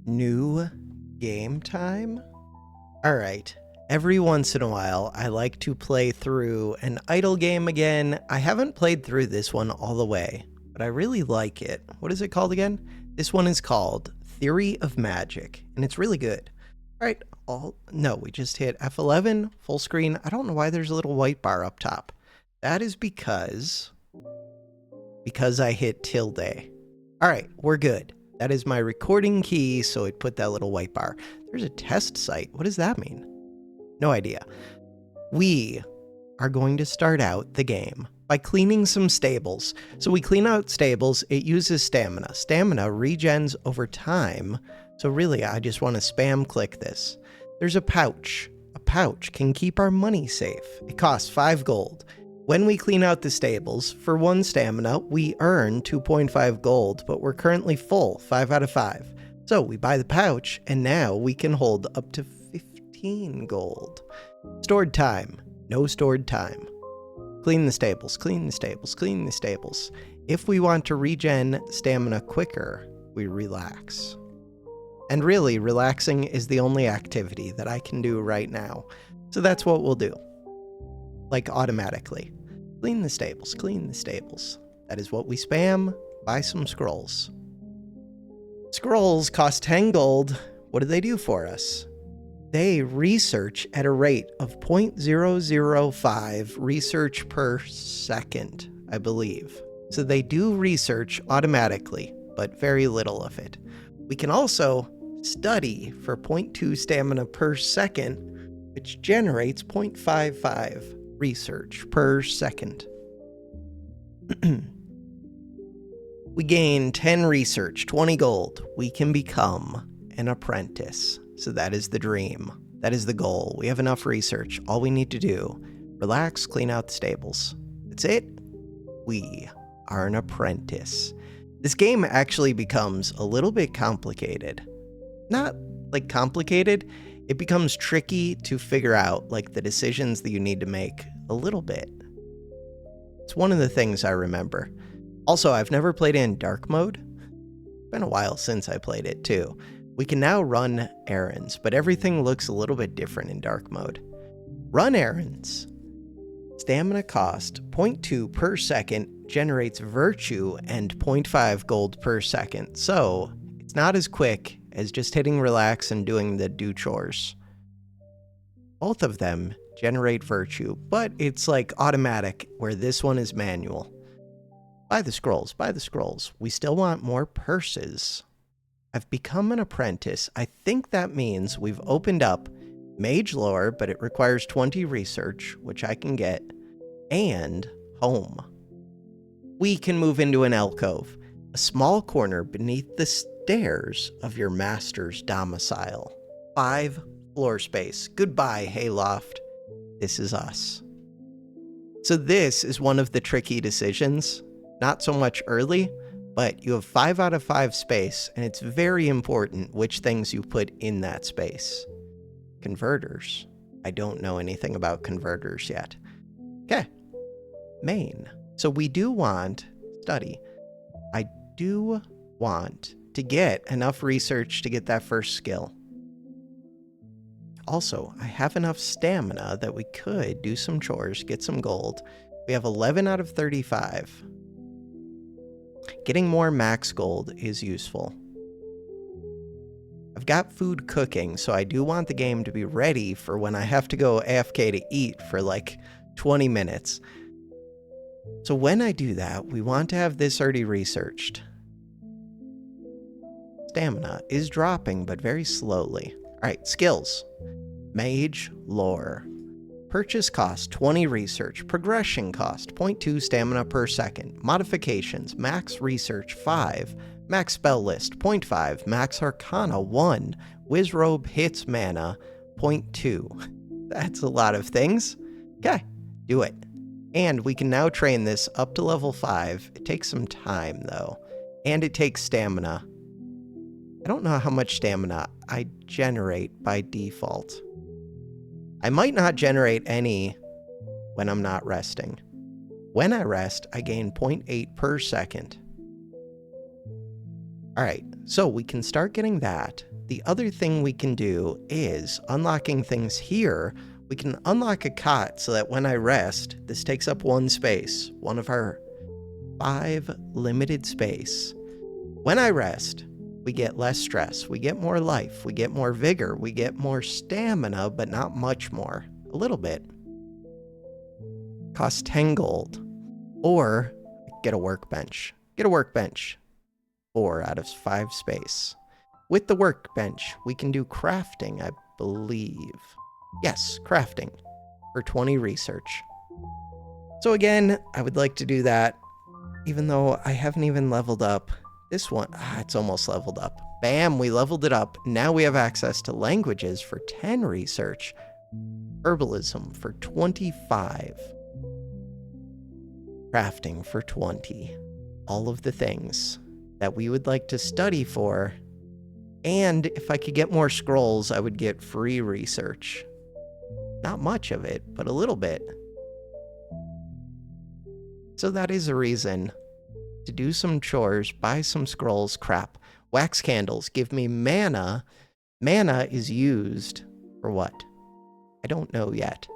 New game time? Alright, every once in a while I like to play through an idle game again. I haven't played through this one all the way, but I really like it. What is it called again? This one is called Theory of Magic, and it's really good. Alright, no, we just hit F11, full screen. I don't know why there's a little white bar up top. That is because I hit tilde. Alright, we're good. That is my recording key, so it put that little white bar. There's a test site. What does that mean? No idea. We are going to start out the game by cleaning some stables. So we clean out stables. It uses stamina. Stamina regens over time. So really, I just want to spam click this. There's a pouch. A pouch can keep our money safe. It costs 5 gold. When we clean out the stables, for 1 stamina, we earn 2.5 gold, but we're currently full, 5 out of 5. So we buy the pouch, and now we can hold up to 15 gold. Stored time. No stored time. Clean the stables, clean the stables, clean the stables. If we want to regen stamina quicker, we relax. And really, relaxing is the only activity that I can do right now. So that's what we'll do. Like automatically. Clean the stables, clean the stables. That is what we spam. Buy some scrolls. Scrolls cost 10 gold. What do they do for us? They research at a rate of 0.005 research per second, I believe. So they do research automatically, but very little of it. We can also study for 0.2 stamina per second, which generates 0.55 research per second. We gain 10 research, 20 gold. We can become an apprentice. So that is the dream. That is the goal. We have enough research. All we need to do, relax, clean out the stables. That's it. We are an apprentice. This game actually becomes a little bit complicated. Not like complicated. It becomes tricky to figure out like the decisions that you need to make a little bit. It's one of the things I remember. Also, I've never played in dark mode. It's been a while since I played it too. We can now run errands, but everything looks a little bit different in dark mode. Run errands. Stamina cost 0.2 per second, generates virtue and 0.5 gold per second. So it's not as quick as just hitting relax and doing the do chores. Both of them generate virtue, but it's like automatic, where this one is manual. Buy the scrolls, buy the scrolls. We still want more purses. I've become an apprentice. I think that means we've opened up mage lore, but it requires 20 research, which I can get, and home. We can move into an alcove, a small corner beneath the stairs of your master's domicile. 5 floor space. Goodbye, hayloft. This is us. So this is one of the tricky decisions. Not so much early, but you have 5 out of 5 space, and it's very important which things you put in that space. Converters. I don't know anything about converters yet. Okay. Main. So we do want study. I do want to get enough research to get that first skill. Also, I have enough stamina that we could do some chores, get some gold. We have 11 out of 35. Getting more max gold is useful. I've got food cooking, so I do want the game to be ready for when I have to go AFK to eat for like 20 minutes. So when I do that, we want to have this already researched. Stamina is dropping, but very slowly. Alright, skills. Mage lore. Purchase cost 20 research. Progression cost 0.2 stamina per second. Modifications. Max research 5. Max spell list 0.5. Max arcana 1. Wizrobe hits mana 0.2. That's a lot of things. Okay, do it. And we can now train this up to level 5. It takes some time though. And it takes stamina. I don't know how much stamina I generate by default. I might not generate any when I'm not resting. When I rest, I gain 0.8 per second. Alright, so we can start getting that. The other thing we can do is unlocking things here. We can unlock a cot so that when I rest, this takes up 1 space, one of our 5 limited space. When I rest, we get less stress, we get more life, we get more vigor, we get more stamina, but not much more. A little bit. Costs 10 gold. Or get a workbench. Get a workbench. 4 out of 5 space. With the workbench, we can do crafting, I believe. Yes, crafting for 20 research. So again, I would like to do that, even though I haven't even leveled up this one. It's almost leveled up. Bam, we leveled it up. Now we have access to languages for 10 research. Herbalism for 25. Crafting for 20. All of the things that we would like to study for. And if I could get more scrolls, I would get free research. Not much of it, but a little bit. So that is a reason to do some chores, buy some scrolls. Crap. Wax candles give me mana. Mana is used for what? I don't know yet.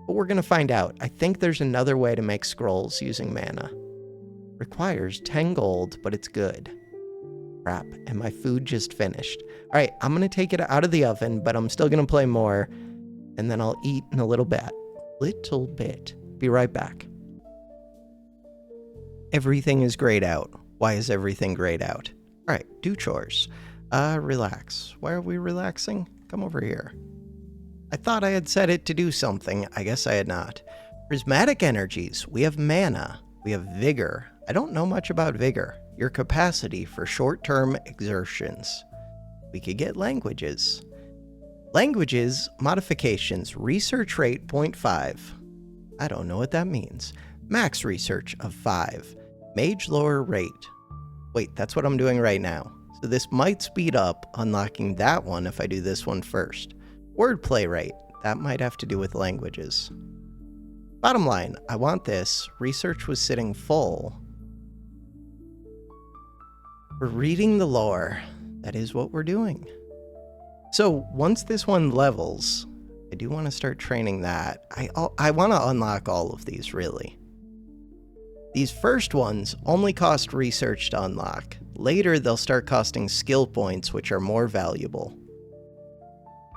But we're going to find out. I think there's another way to make scrolls using mana. Requires 10 gold, but it's good. Crap, and my food just finished. All right, I'm going to take it out of the oven, but I'm still going to play more, and then I'll eat in a little bit. Be right back. Everything is grayed out. Why is everything grayed out? All right, do chores. Relax. Why are we relaxing? Come over here. I thought I had set it to do something. I guess I had not. Prismatic energies. We have mana. We have vigor. I don't know much about vigor. Your capacity for short-term exertions. We could get languages. Languages, modifications, research rate 0.5. I don't know what that means. Max research of 5. Mage lower rate. Wait, that's what I'm doing right now. So this might speed up unlocking that one if I do this one first. Wordplay rate. That might have to do with languages. Bottom line, I want this. Research was sitting full. We're reading the lore. That is what we're doing. So once this one levels, I do want to start training that. I want to unlock all of these, really. These first ones only cost research to unlock. Later, they'll start costing skill points, which are more valuable.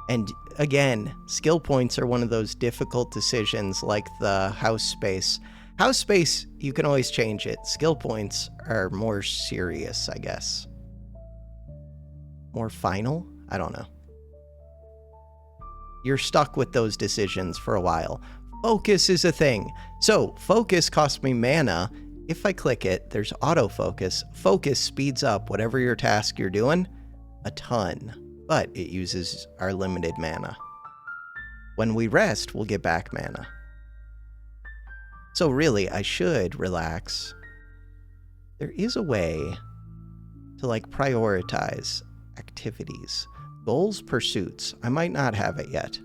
And again, skill points are one of those difficult decisions like the house space. House space, you can always change it. Skill points are more serious, I guess. More final? I don't know. You're stuck with those decisions for a while. Focus is a thing. So, focus costs me mana. If I click it, there's autofocus. Focus speeds up whatever your task you're doing a ton, but it uses our limited mana. When we rest, we'll get back mana. So really, I should relax. There is a way to prioritize activities. Goals, pursuits. I might not have it yet.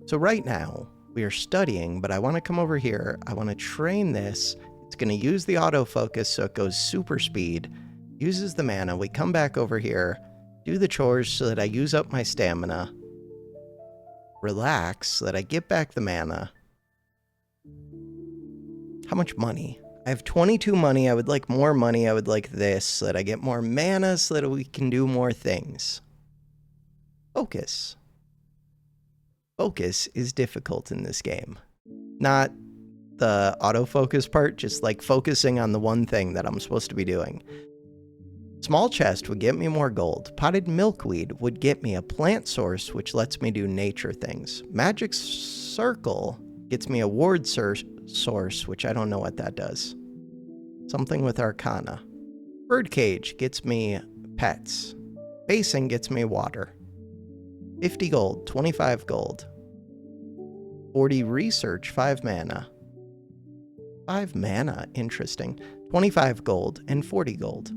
So right now, we are studying, but I want to come over here. I want to train this. It's going to use the autofocus so it goes super speed. Uses the mana. We come back over here, do the chores so that I use up my stamina. Relax so that I get back the mana. How much money? I have 22 money. I would like more money. I would like this so that I get more mana so that we can do more things. Focus. Focus is difficult in this game. Not the autofocus part, just focusing on the one thing that I'm supposed to be doing. Small chest would get me more gold. Potted milkweed would get me a plant source, which lets me do nature things. Magic circle gets me a ward source, which I don't know what that does. Something with arcana. Birdcage gets me pets. Basin gets me water. 50 gold, 25 gold. 40 research, 5 mana. 5 mana, interesting. 25 gold and 40 gold.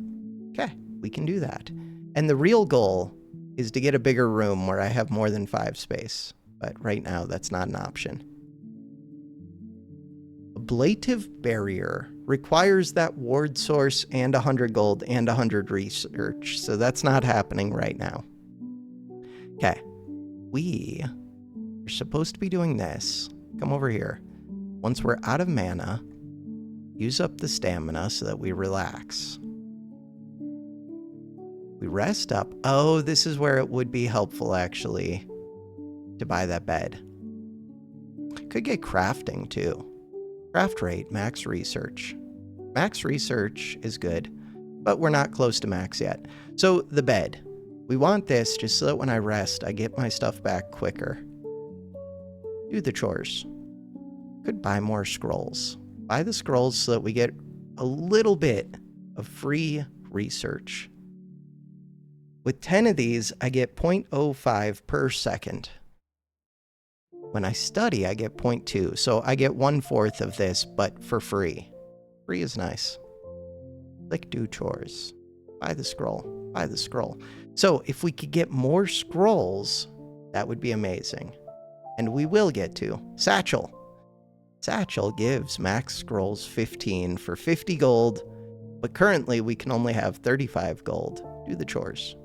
Okay, we can do that. And the real goal is to get a bigger room where I have more than 5 space. But right now, that's not an option. Ablative barrier. requires that ward source and 100 gold and 100 research, so that's not happening right now. Okay, we are supposed to be doing this. Come over here. Once we're out of mana, use up the stamina so that we relax. We rest up. Oh, this is where it would be helpful, actually, to buy that bed. Could get crafting, too. Craft rate, max research. Max research is good, but we're not close to max yet. So, the bed. We want this just so that when I rest, I get my stuff back quicker. Do the chores. Could buy more scrolls. Buy the scrolls so that we get a little bit of free research. With 10 of these, I get 0.05 per second. When I study, I get 0.2, so I get 1/4 of this, but for free. Free is nice. Click do chores. Buy the scroll. Buy the scroll. So if we could get more scrolls, that would be amazing. And we will get to. Satchel. Satchel gives max scrolls 15 for 50 gold, but currently we can only have 35 gold. Do the chores.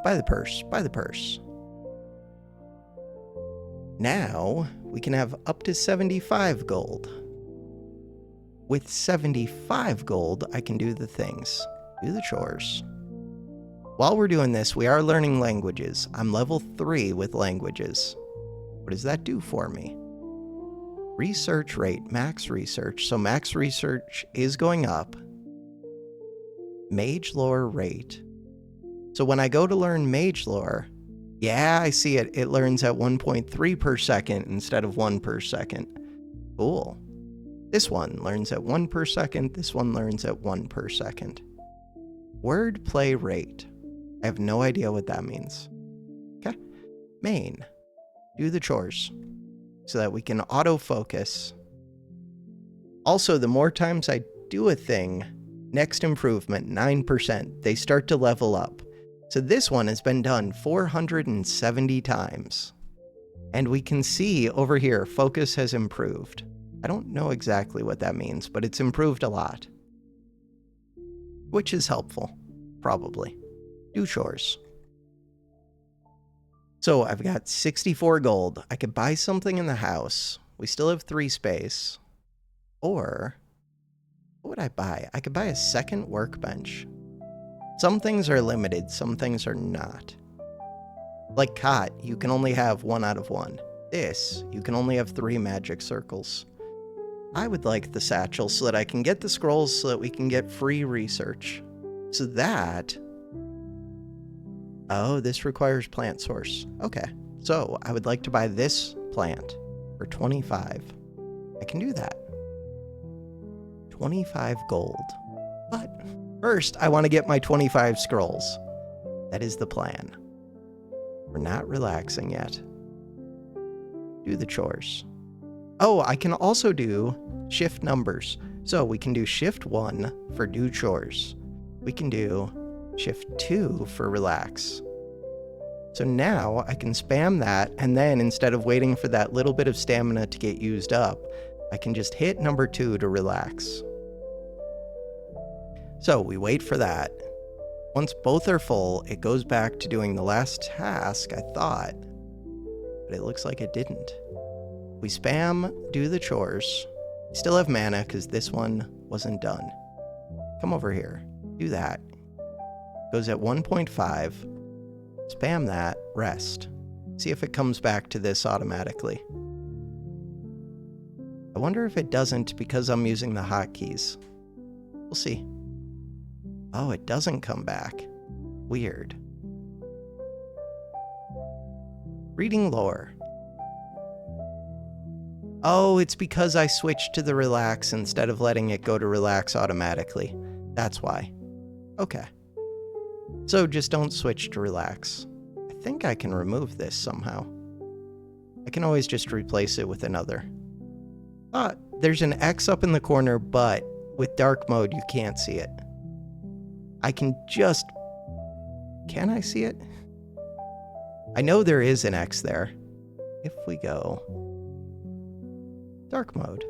Buy the purse. Buy the purse. Now, we can have up to 75 gold. With 75 gold, I can do the things. Do the chores. While we're doing this, we are learning languages. I'm level 3 with languages. What does that do for me? Research rate, max research. So max research is going up. Mage lore rate. So when I go to learn mage lore, yeah, I see it. It learns at 1.3 per second instead of 1 per second. Cool. This one learns at 1 per second. This one learns at 1 per second. Word play rate. I have no idea what that means. Okay. Main. Do the chores so that we can autofocus. Also, the more times I do a thing, next improvement, 9%, they start to level up. So this one has been done 470 times. And we can see over here, focus has improved. I don't know exactly what that means, but it's improved a lot. Which is helpful, probably. Do chores. So I've got 64 gold. I could buy something in the house. We still have 3 space. Or, what would I buy? I could buy a second workbench. Some things are limited, some things are not. Like cot, you can only have 1 out of 1. This, you can only have 3 magic circles. I would like the satchel so that I can get the scrolls so that we can get free research. So that... Oh, this requires plant source. Okay, so I would like to buy this plant for 25. I can do that. 25 gold. But first, I want to get my 25 scrolls. That is the plan. We're not relaxing yet. Do the chores. Oh, I can also do shift numbers. So we can do shift 1 for do chores. We can do shift 2 for relax. So now I can spam that, and then instead of waiting for that little bit of stamina to get used up, I can just hit number 2 to relax. So we wait for that. Once both are full, it goes back to doing the last task, I thought, but it looks like it didn't. We spam, do the chores. Still have mana because this one wasn't done. Come over here, do that. Goes at 1.5. Spam that, rest. See if it comes back to this automatically. I wonder if it doesn't because I'm using the hotkeys. We'll see. Oh, it doesn't come back. Weird. Reading lore. Oh, it's because I switched to the relax instead of letting it go to relax automatically. That's why. Okay. So just don't switch to relax. I think I can remove this somehow. I can always just replace it with another. There's an X up in the corner, but with dark mode, you can't see it. I can just... Can I see it? I know there is an X there. If we go... Dark mode.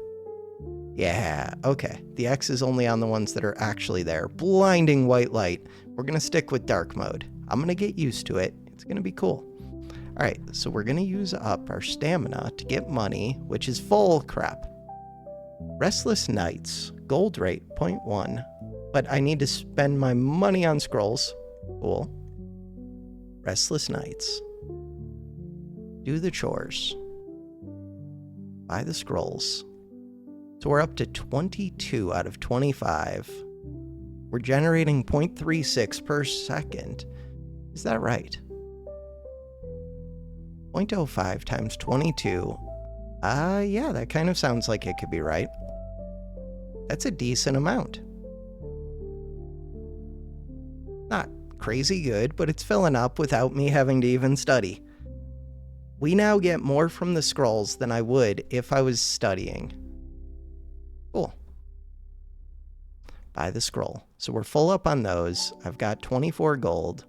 Yeah, okay. The X is only on the ones that are actually there. Blinding white light. We're going to stick with dark mode. I'm going to get used to it. It's going to be cool. All right, so we're going to use up our stamina to get money, which is full crap. Restless Nights, gold rate 0.1, but I need to spend my money on scrolls. Cool. Restless Nights. Do the chores. Buy the scrolls. So we're up to 22 out of 25. We're generating 0.36 per second. Is that right? 0.05 times 22. Yeah, that kind of sounds like it could be right. That's a decent amount. Not crazy good, but it's filling up without me having to even study. We now get more from the scrolls than I would if I was studying. Cool. Buy the scroll. So we're full up on those. I've got 24 gold.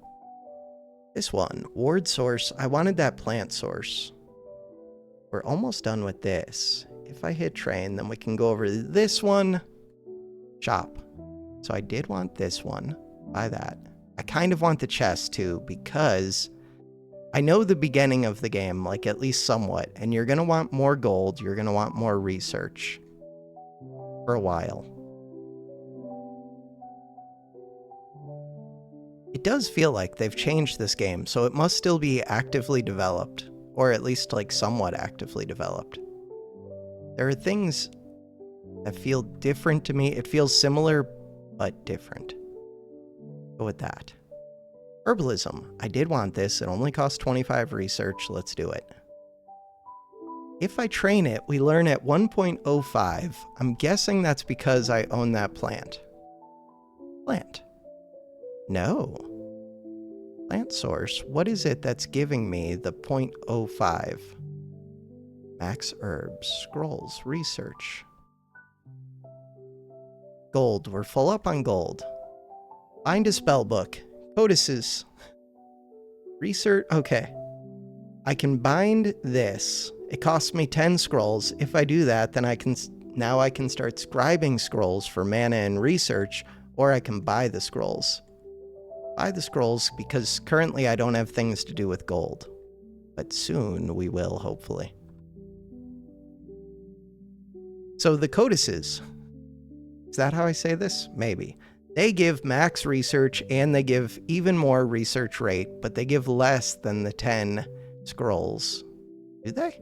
This one, ward source. I wanted that plant source. We're almost done with this. If I hit train, then we can go over this one. Shop. So I did want this one. Buy that. I kind of want the chest too, because I know the beginning of the game, like at least somewhat, and you're going to want more gold. You're going to want more research. For a while. It does feel like they've changed this game, so it must still be actively developed, or at least like somewhat actively developed. There are things that feel different to me. It feels similar, but different. Go with that. Herbalism. I did want this. It only costs 25 research. Let's do it. If I train it, we learn at 1.05. I'm guessing that's because I own that plant. Plant. No. Plant source. What is it that's giving me the 0.05? Max herbs. Scrolls. Research. Gold. We're full up on gold. Find a spell book. Codices. Research. Okay. I can bind this. It costs me 10 scrolls. If I do that, then I can start scribing scrolls for mana and research, or I can buy the scrolls. Buy the scrolls because currently I don't have things to do with gold. But soon we will, hopefully. So the codices. Is that how I say this? Maybe. They give max research and they give even more research rate, but they give less than the 10 scrolls. Do they?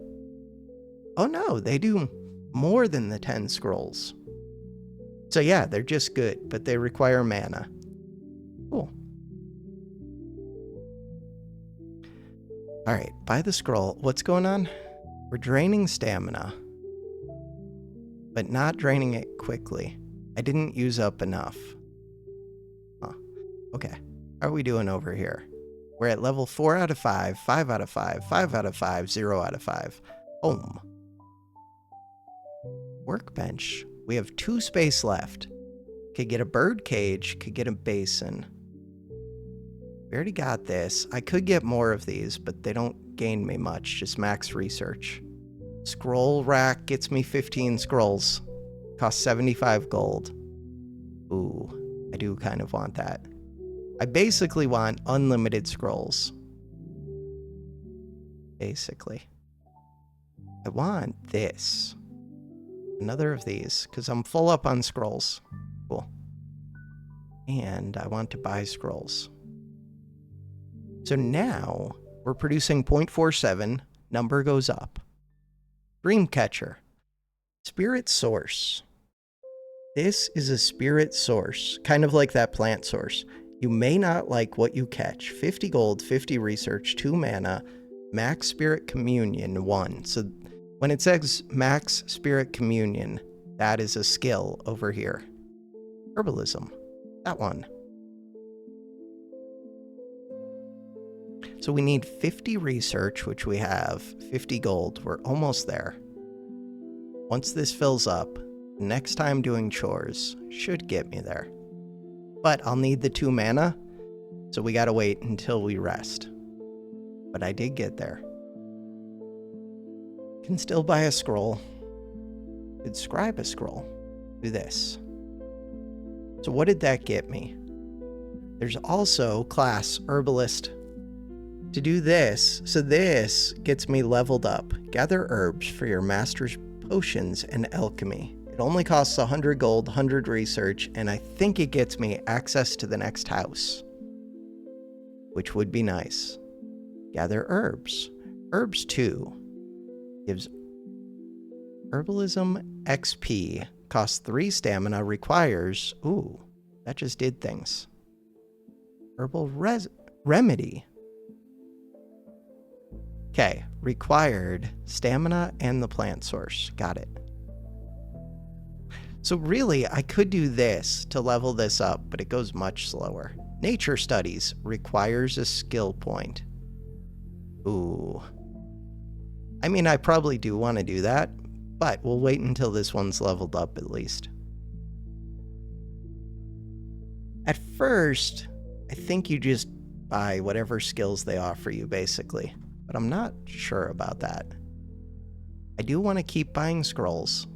Oh no, they do more than the 10 scrolls. So yeah, they're just good, but they require mana. Cool. Alright, buy the scroll. What's going on? We're draining stamina, but not draining it quickly. I didn't use up enough. Huh. Okay, how are we doing over here? We're at level 4 out of 5, 5 out of 5, 5 out of 5, 0 out of 5. Home. Workbench. We have 2 space left. Could get a bird cage, could get a basin. We already got this. I could get more of these, but they don't gain me much, just max research. Scroll rack gets me 15 scrolls. Costs 75 gold. Ooh, I do kind of want that. I basically want unlimited scrolls. Basically. I want this. Another of these, because I'm full up on scrolls. Cool. And I want to buy scrolls. So now we're producing 0.47. Number goes up. Dreamcatcher. Spirit source. This is a spirit source, kind of like that plant source. You may not like what you catch. 50 gold, 50 research, 2 mana, max spirit communion, 1. So when it says max spirit communion, that is a skill over here. Herbalism. That one. So we need 50 research, which we have, 50 gold. We're almost there. Once this fills up, next time doing chores should get me there. But I'll need the 2 mana, so we gotta wait until we rest. But I did get there. Can still buy a scroll. Could scribe a scroll. Do this. So what did that get me? There's also class Herbalist to do this. So this gets me leveled up. Gather herbs for your master's potions and alchemy. It only costs 100 gold, 100 research, and I think it gets me access to the next house, which would be nice. Gather herbs. Herbs 2 gives Herbalism XP. Costs 3 stamina. Requires... Ooh, that just did things. Herbal remedy. Okay, required stamina and the plant source. Got it. So really, I could do this to level this up, but it goes much slower. Nature studies requires a skill point. Ooh. I mean, I probably do want to do that, but we'll wait until this one's leveled up at least. At first, I think you just buy whatever skills they offer you, basically. But I'm not sure about that. I do want to keep buying scrolls.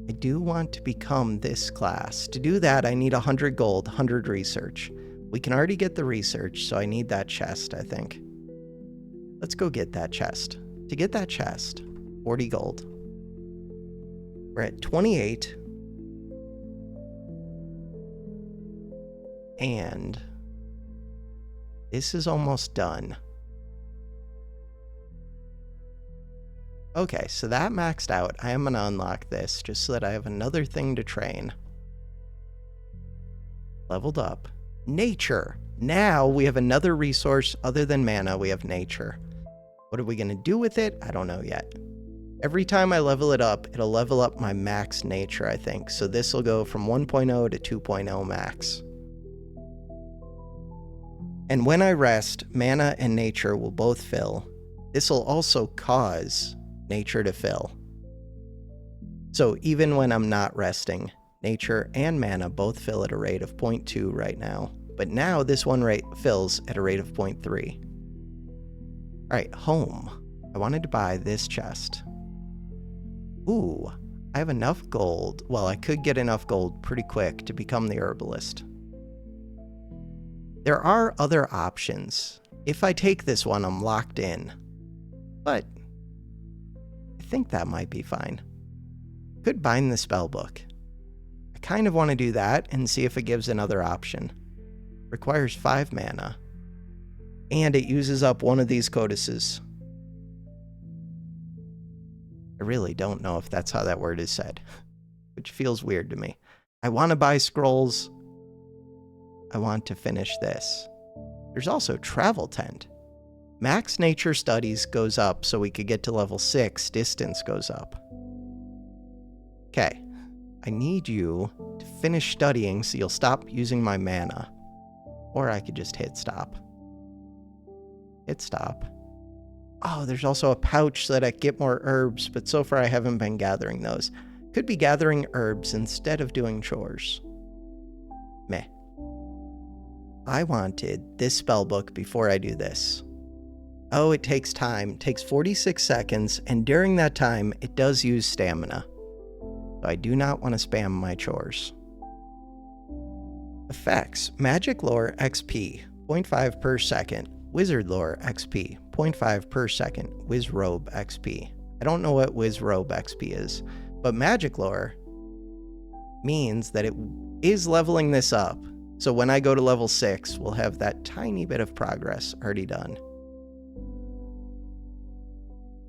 I do want to become this class. To do that, I need 100 gold, 100 research. We can already get the research, so I need that chest, I think. Let's go get that chest. To get that chest, 40 gold. We're at 28. And this is almost done. Okay, so that maxed out. I am going to unlock this just so that I have another thing to train. Leveled up. Nature. Now we have another resource other than mana. We have nature. What are we going to do with it? I don't know yet. Every time I level it up, it'll level up my max nature, I think. So this will go from 1.0 to 2.0 max. And when I rest, mana and nature will both fill. This will also cause nature to fill. So even when I'm not resting, nature and mana both fill at a rate of 0.2 right now. But now this one rate fills at a rate of 0.3. Alright, home. I wanted to buy this chest. Ooh, I have enough gold. Well, I could get enough gold pretty quick to become the herbalist. There are other options. If I take this one, I'm locked in. But I think that might be fine. Could bind the spellbook. I kind of want to do that and see if it gives another option. Requires 5 mana. And it uses up one of these codices. I really don't know if that's how that word is said, which feels weird to me. I want to buy scrolls. I want to finish this. There's also travel tent. Max nature studies goes up so we could get to level 6. Distance goes up. Okay. I need you to finish studying so you'll stop using my mana. Or I could just hit stop. Hit stop. Oh, there's also a pouch so that I get more herbs, but so far I haven't been gathering those. Could be gathering herbs instead of doing chores. Meh. I wanted this spellbook before I do this. Oh, it takes time. It takes 46 seconds, and during that time, it does use stamina. So I do not want to spam my chores. Effects. Magic lore XP, 0.5 per second. Wizard lore XP, 0.5 per second. Wizrobe XP. I don't know what Wizrobe XP is, but magic lore means that it is leveling this up. So when I go to level 6, we'll have that tiny bit of progress already done.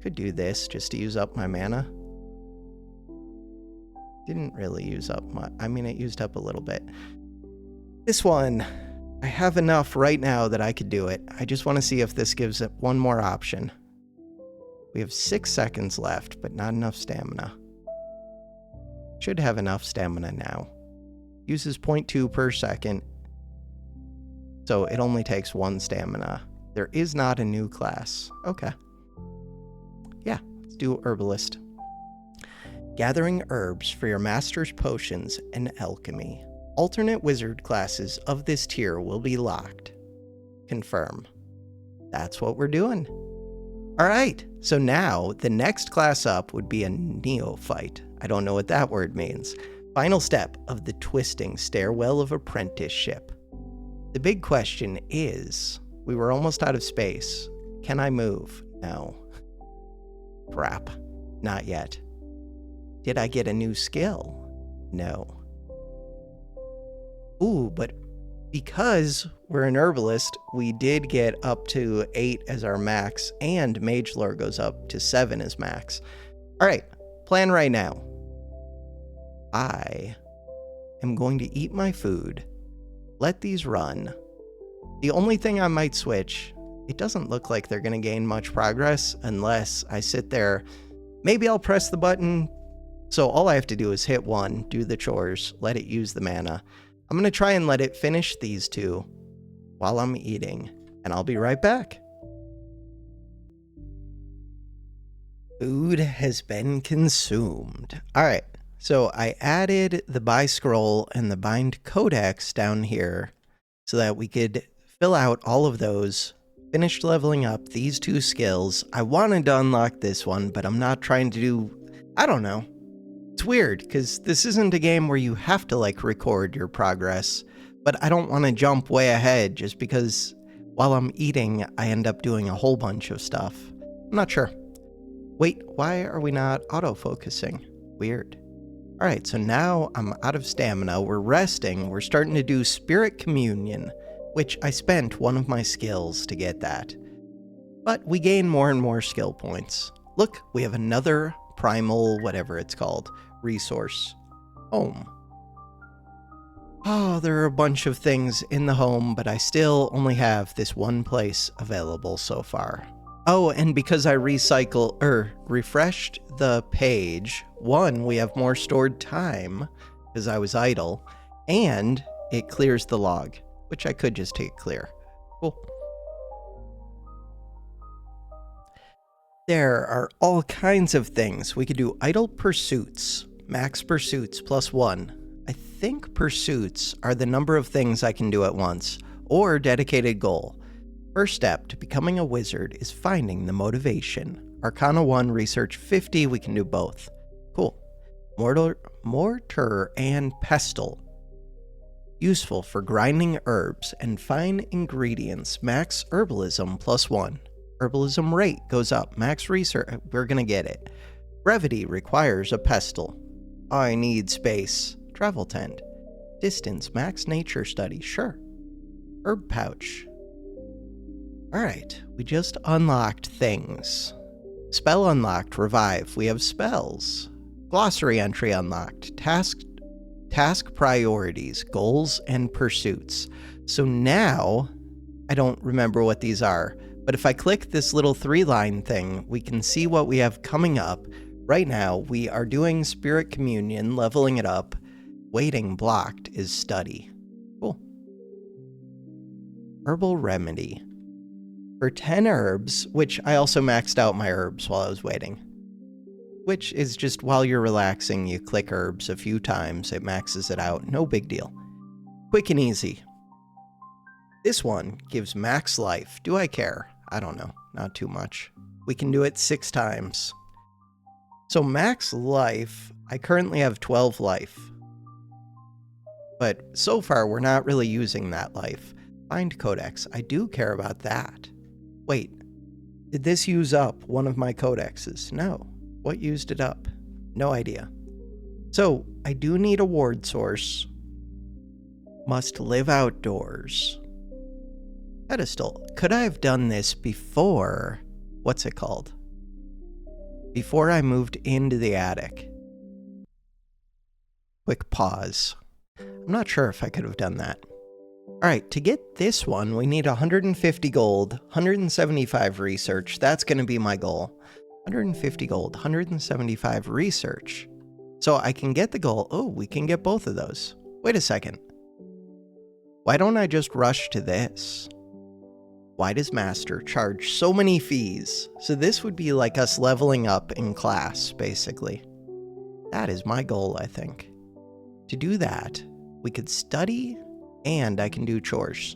Could do this just to use up my mana. Didn't really use up much. I mean, it used up a little bit. This one, I have enough right now that I could do it. I just want to see if this gives it one more option. We have 6 seconds left, but not enough stamina. Should have enough stamina now. Uses 0.2 per second, so it only takes 1 stamina. There is not a new class. Okay. Yeah, let's do Herbalist. Gathering herbs for your master's potions and alchemy. Alternate wizard classes of this tier will be locked. Confirm. That's what we're doing. All right, so now the next class up would be a neophyte. I don't know what that word means. Final step of the twisting stairwell of apprenticeship. The big question is, we were almost out of space. Can I move? No. Crap. Not yet. Did I get a new skill? No. Ooh, but because we're an herbalist, we did get up to 8 as our max, and mage lore goes up to 7 as max. All right, plan right now. I am going to eat my food, let these run. The only thing I might switch, it doesn't look like they're going to gain much progress unless I sit there. Maybe I'll press the button. So all I have to do is hit 1, do the chores, let it use the mana. I'm going to try and let it finish these 2 while I'm eating, and I'll be right back. Food has been consumed. All right, so I added the buy scroll and the bind codex down here so that we could fill out all of those. Finished leveling up these 2 skills. I wanted to unlock this one, but I'm not trying to do, I don't know. It's weird, because this isn't a game where you have to, record your progress, but I don't want to jump way ahead just because while I'm eating, I end up doing a whole bunch of stuff. I'm not sure. Wait, why are we not auto-focusing? Weird. All right, so now I'm out of stamina. We're resting. We're starting to do Spirit Communion, which I spent one of my skills to get that. But we gain more and more skill points. Look, we have another primal, whatever it's called, resource. Home. Oh, there are a bunch of things in the home, but I still only have this one place available so far. Oh, and because I refreshed the page, 1, we have more stored time, because I was idle, and it clears the log, which I could just take clear. Cool. There are all kinds of things. We could do idle pursuits, max pursuits +1. I think pursuits are the number of things I can do at once, or dedicated goal. First step to becoming a wizard is finding the motivation. Arcana 1, research 50, we can do both. Cool. Mortar and pestle. Useful for grinding herbs and fine ingredients. Max herbalism +1. Herbalism rate goes up. Max research, we're gonna get it. Brevity requires a pestle. I need space. Travel tent. Distance, max nature study, sure. Herb pouch. Alright, we just unlocked things. Spell unlocked, revive. We have spells. Glossary entry unlocked. Task priorities, goals, and pursuits. So now, I don't remember what these are, but if I click this little 3-line thing, we can see what we have coming up. Right now, we are doing Spirit Communion, leveling it up. Waiting blocked is study. Cool. Herbal remedy. For 10 herbs, which I also maxed out my herbs while I was waiting. Which is just while you're relaxing, you click herbs a few times, it maxes it out, no big deal. Quick and easy. This one gives max life. Do I care? I don't know, not too much. We can do it 6 times. So max life, I currently have 12 life. But so far, we're not really using that life. Find codex, I do care about that. Wait, did this use up one of my codexes? No. What used it up? No idea. So, I do need a ward source. Must live outdoors. Pedestal. Could I have done this before... What's it called? Before I moved into the attic. Quick pause. I'm not sure if I could have done that. Alright, to get this one, we need 150 gold, 175 research. That's going to be my goal. 150 gold, 175 research. So I can get the goal. Oh, we can get both of those. Wait a second. Why don't I just rush to this? Why does Master charge so many fees? So this would be like us leveling up in class, basically. That is my goal, I think. To do that, we could study, and I can do chores.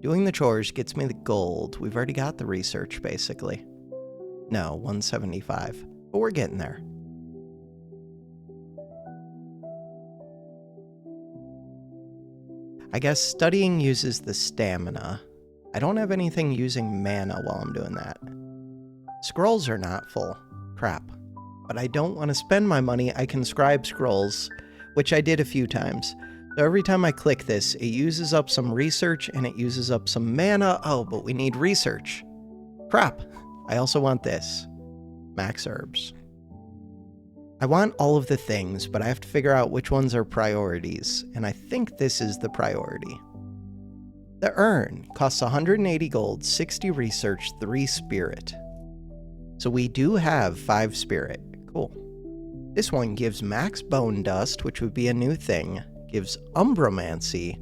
Doing the chores gets me the gold. We've already got the research, basically. No, 175. But we're getting there. I guess studying uses the stamina. I don't have anything using mana while I'm doing that. Scrolls are not full. Crap. But I don't want to spend my money. I can scribe scrolls, which I did a few times. So every time I click this, it uses up some research and it uses up some mana. Oh, but we need research. Crap. I also want this. Max herbs. I want all of the things, but I have to figure out which ones are priorities, and I think this is the priority. The urn costs 180 gold, 60 research, 3 spirit. So we do have 5 spirit. Cool. This one gives max bone dust, which would be a new thing, gives umbromancy,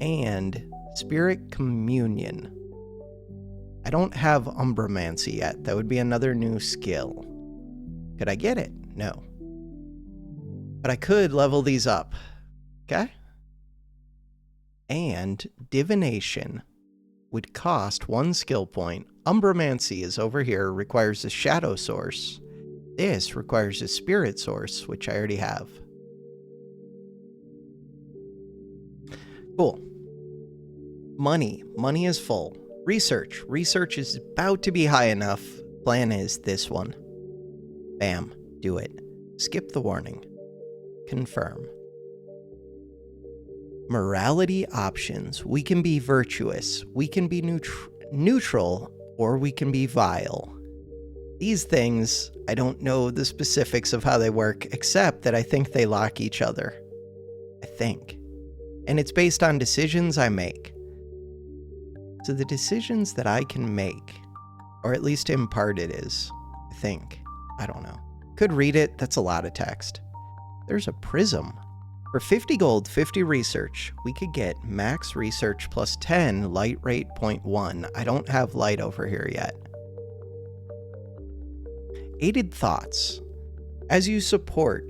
and spirit communion. I don't have umbromancy yet. That would be another new skill. Could I get it? No. But I could level these up. Okay? And divination would cost 1 skill point. Umbromancy is over here, requires a shadow source. This requires a spirit source, which I already have. Cool. Money. Money is full. Research. Research is about to be high enough. Plan is this one. Bam. Do it. Skip the warning. Confirm. Morality options. We can be virtuous. We can be neutral, or we can be vile. These things, I don't know the specifics of how they work, except that I think they lock each other. I think. And it's based on decisions I make. So the decisions that I can make, or at least in part it is, I think. I don't know. Could read it, that's a lot of text. There's a prism. For 50 gold, 50 research, we could get max research plus 10, light rate 0.1. I don't have light over here yet. Aided thoughts. As you support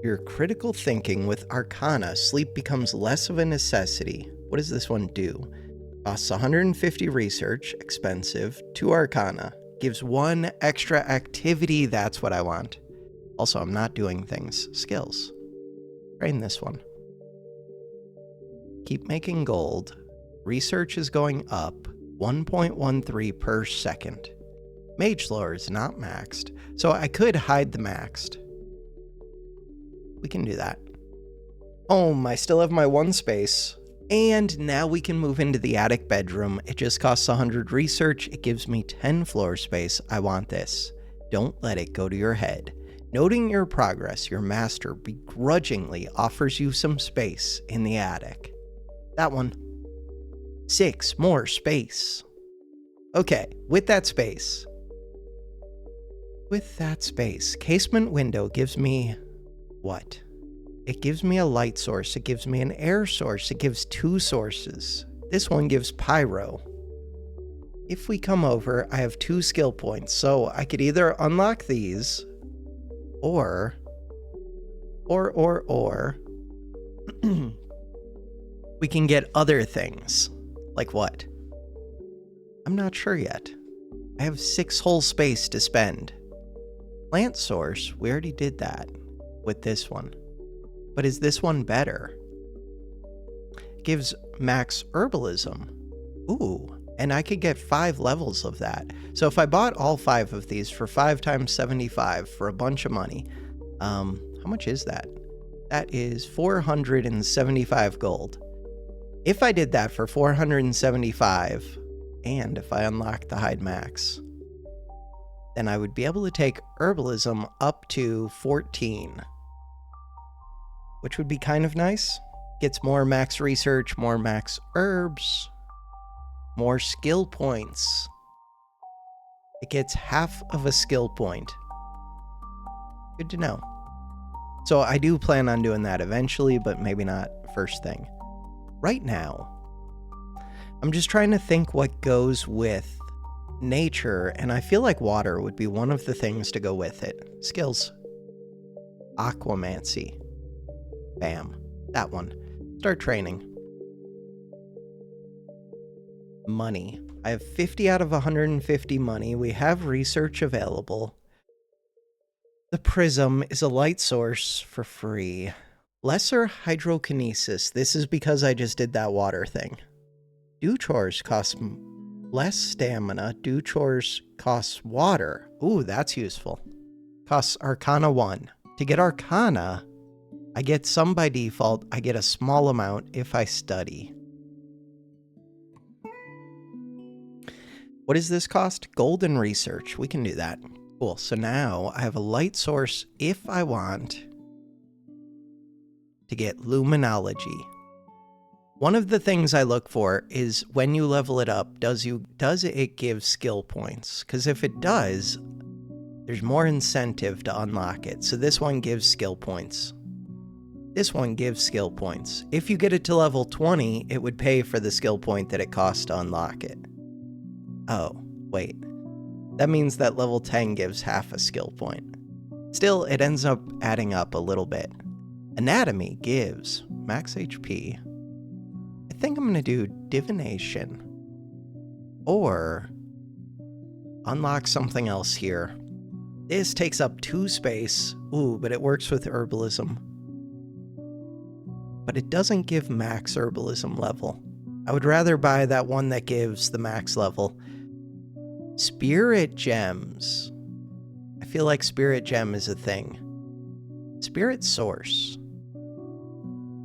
your critical thinking with Arcana, sleep becomes less of a necessity. What does this one do? Costs 150 research, expensive, 2 Arcana. Gives 1 extra activity, that's what I want. Also, I'm not doing things. Skills. Train this one. Keep making gold. Research is going up 1.13 per second. Mage lore is not maxed, so I could hide the maxed. We can do that. I still have my 1 space. And now we can move into the attic bedroom. It just costs 100 research. It gives me 10 floor space. I want this. Don't let it go to your head. Noting your progress, your master begrudgingly offers you some space in the attic. That one. 6 more space. Okay, with that space. Casement window gives me what? It gives me a light source, it gives me an air source, it gives 2 sources. This one gives pyro. If we come over, I have 2 skill points, so I could either unlock these, or we can get other things. Like what? I'm not sure yet. I have 6 whole space to spend. Plant source, we already did that with this one. But is this one better? Gives max herbalism. Ooh, and I could get 5 levels of that. So if I bought all 5 of these for 5 times 75 for a bunch of money, how much is that? That is 475 gold. If I did that for 475, and if I unlocked the hide max, then I would be able to take herbalism up to 14. Which would be kind of nice. Gets more max research, more max herbs, more skill points. It gets half of a skill point. Good to know. So I do plan on doing that eventually, but maybe not first thing. Right now, I'm just trying to think what goes with nature, and I feel like water would be one of the things to go with it. Skills. Aquamancy. Bam. That one. Start training. Money. I have 50 out of 150 money. We have research available. The prism is a light source for free. Lesser hydrokinesis. This is because I just did that water thing. Do chores cost less stamina. Do chores costs water. Ooh, that's useful. Costs Arcana 1. To get Arcana, I get some by default. I get a small amount if I study. What does this cost? Gold and research. We can do that. Cool. So now I have a light source if I want to get luminology. One of the things I look for is when you level it up, does it give skill points? Because if it does, there's more incentive to unlock it. So this one gives skill points. This one gives skill points. If you get it to level 20, it would pay for the skill point that it costs to unlock it. Oh, wait. That means that level 10 gives half a skill point. Still, it ends up adding up a little bit. Anatomy gives max HP. I think I'm going to do divination. Or unlock something else here. This takes up 2 space. Ooh, but it works with herbalism. But it doesn't give max herbalism level. I would rather buy that one that gives the max level. Spirit gems. I feel like spirit gem is a thing. Spirit source.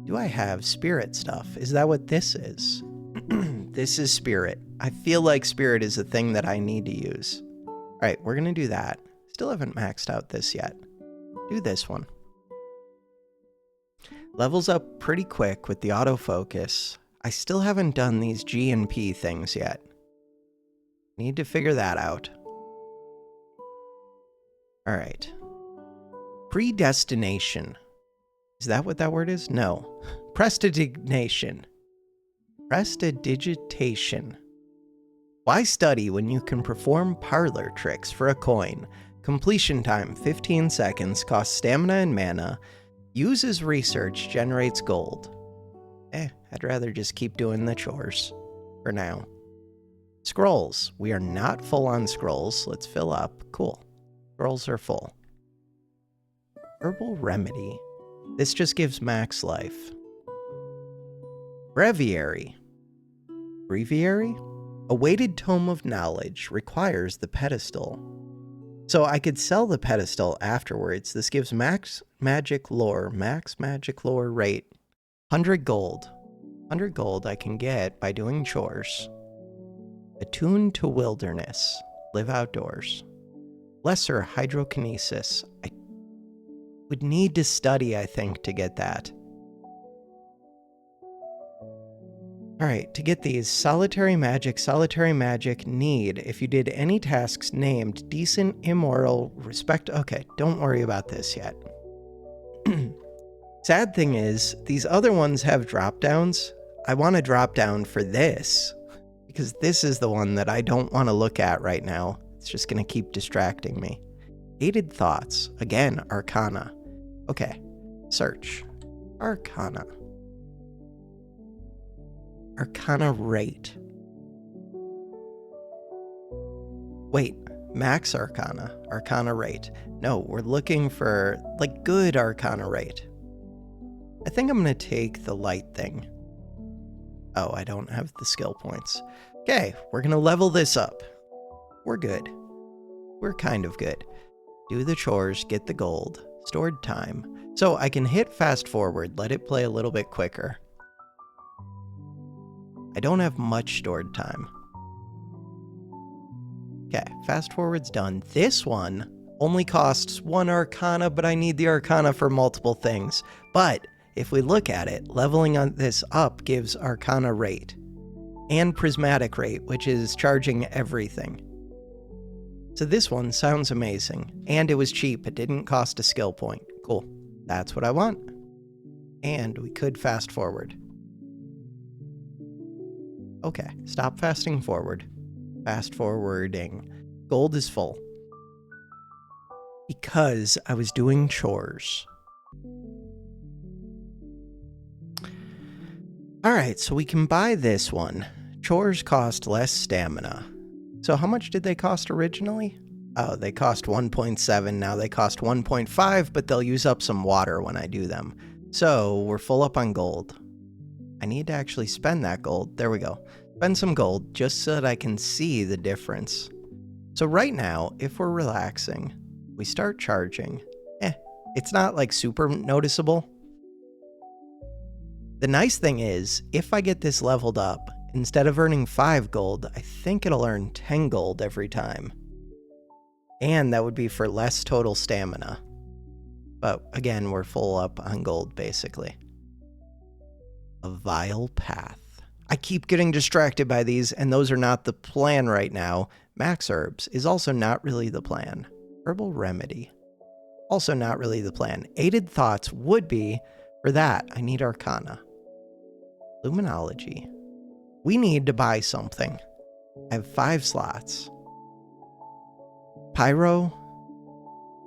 Do I have spirit stuff? Is that what this is? This is spirit. I feel like spirit is a thing that I need to use. All right, we're going to do that. Still haven't maxed out this yet. Do this one. Levels up pretty quick with the autofocus. I still haven't done these G and P things yet. Need to figure that out. All right. Predestination. Is that what that word is? No. Prestidigitation. Prestidigitation. Why study when you can perform parlor tricks for a coin? Completion time 15 seconds, costs stamina and mana, uses research, generates gold. I'd rather just keep doing the chores for now. Scrolls. We are not full on scrolls. Let's fill up. Cool. Scrolls are full. Herbal remedy. This just gives max life. Breviary. Breviary? A weighted tome of knowledge requires the pedestal. So I could sell the pedestal afterwards. This gives max magic lore rate. 100 gold. 100 gold I can get by doing chores. Attuned to wilderness. Live outdoors. Lesser hydrokinesis. I would need to study, I think, to get that. Alright, to get these, solitary magic need, if you did any tasks named decent, immoral, respect. Okay, don't worry about this yet. Sad thing is, these other ones have drop downs. I want to drop down for this, because this is the one that I don't want to look at right now. It's just going to keep distracting me. Aided thoughts. Again, Arcana. Okay, search. Arcana. Arcana rate. Wait, max Arcana. Arcana rate. No, we're looking for, like, good Arcana rate. I think I'm going to take the light thing. Oh, I don't have the skill points. Okay, we're going to level this up. We're good. We're kind of good. Do the chores, get the gold. Stored time. So I can hit fast forward, let it play a little bit quicker. I don't have much stored time. Okay, fast forward's done. This one only costs 1 Arcana, but I need the Arcana for multiple things. But if we look at it, leveling on this up gives Arcana rate and prismatic rate, which is charging everything. So this one sounds amazing, and it was cheap. It didn't cost a skill point. Cool. That's what I want. And we could fast forward. Okay, stop fasting forward. Fast forwarding. Gold is full. Because I was doing chores. Alright, so we can buy this one. Chores cost less stamina. So how much did they cost originally? Oh, they cost 1.7, now they cost 1.5, but they'll use up some water when I do them. So we're full up on gold. I need to actually spend that gold. There we go. Spend some gold just so that I can see the difference. So right now, if we're relaxing, we start charging. It's not like super noticeable. The nice thing is, if I get this leveled up, instead of earning 5 gold, I think it'll earn 10 gold every time. And that would be for less total stamina. But again, we're full up on gold, basically. A vile path. I keep getting distracted by these, and those are not the plan right now. Max herbs is also not really the plan. Herbal remedy. Also not really the plan. Aided thoughts would be. For that, I need arcana. Luminology. We need to buy something. I have 5 slots. Pyro.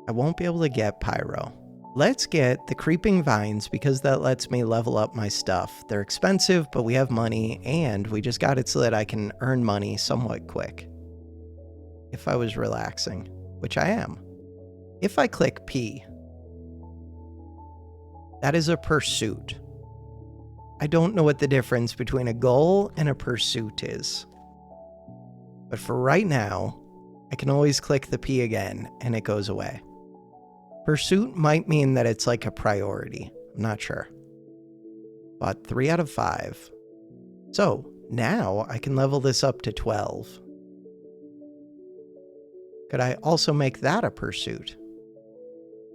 I won't be able to get pyro. Let's get the creeping vines because that lets me level up my stuff. They're expensive, but we have money, and we just got it so that I can earn money somewhat quick. If I was relaxing, which I am. If I click P, that is a pursuit. I don't know what the difference between a goal and a pursuit is. But for right now, I can always click the P again, and it goes away. Pursuit might mean that it's like a priority. I'm not sure. But 3 out of 5. So now I can level this up to 12. Could I also make that a pursuit?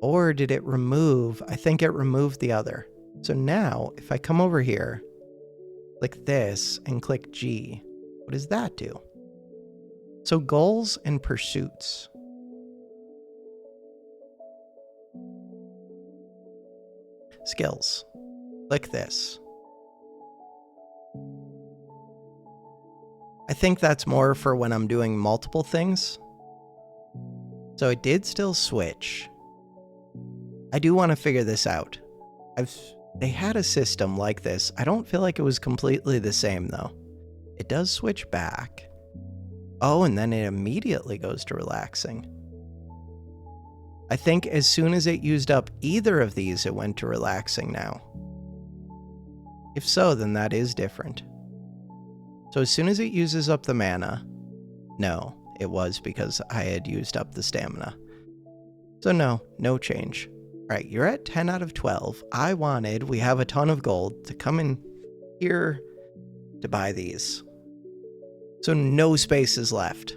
Or did it remove? I think it removed the other. So now if I come over here, click this and click G, what does that do? So goals and pursuits. Skills. Click this. I think that's more for when I'm doing multiple things. So it did still switch. I do want to figure this out. They had a system like this. I don't feel like it was completely the same though. It does switch back. Oh, and then it immediately goes to relaxing. I think as soon as it used up either of these, it went to relaxing now. If so, then that is different. So as soon as it uses up the mana, no, it was because I had used up the stamina. So no change. All right, you're at 10 out of 12. We have a ton of gold to come in here to buy these. So no space is left.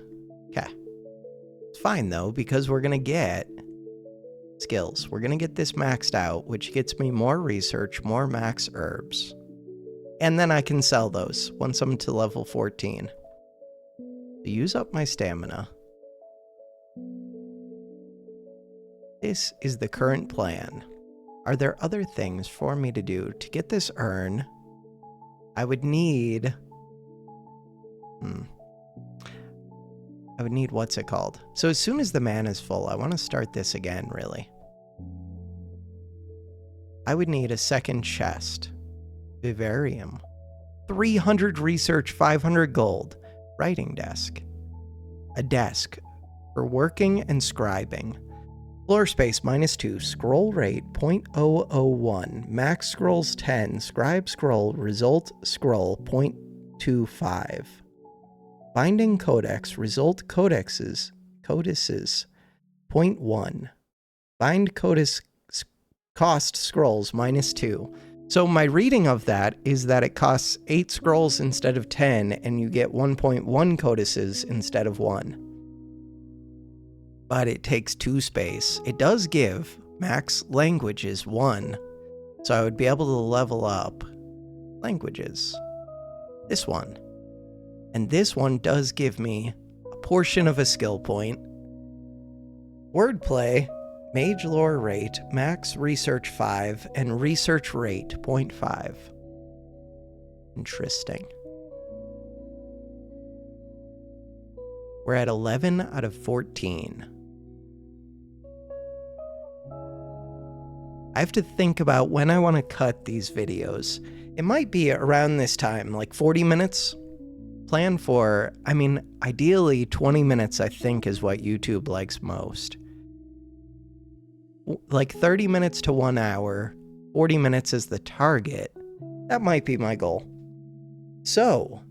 Okay. It's fine though, because we're going to get skills. We're going to get this maxed out, which gets me more research, more max herbs. And then I can sell those once I'm to level 14. To use up my stamina. This is the current plan. Are there other things for me to do to get this urn? I would need... what's it called? So as soon as the mana is full, I want to start this again, really. I would need a second chest. Vivarium. 300 research, 500 gold. Writing desk. A desk for working and scribing. Floor space -2, scroll rate 0.001, max scrolls 10, scribe scroll, result scroll 0.25. Binding codex, result codices 0.1. Bind codex cost scrolls -2. So my reading of that is that it costs 8 scrolls instead of 10, and you get 1.1 codices instead of 1. But it takes 2 space. It does give max languages 1, so I would be able to level up languages. This one. And this one does give me a portion of a skill point. Wordplay, mage lore rate, max research 5, and research rate 0.5. Interesting. We're at 11 out of 14. I have to think about when I want to cut these videos. It might be around this time, like 40 minutes. plan for, ideally 20 minutes, I think, is what YouTube likes most. Like 30 minutes to 1 hour, 40 minutes is the target. That might be my goal. So,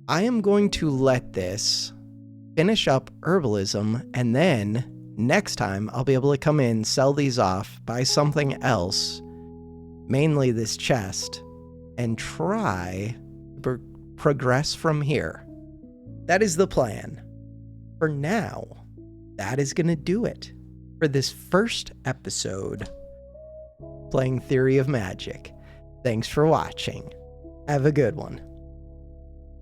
I am going to let this finish up Herbalism, and then next time I'll be able to come in, sell these off, buy something else, mainly this chest, and try to progress from here. That is the plan. For now, that is going to do it for this first episode playing Theory of Magic. Thanks for watching. Have a good one.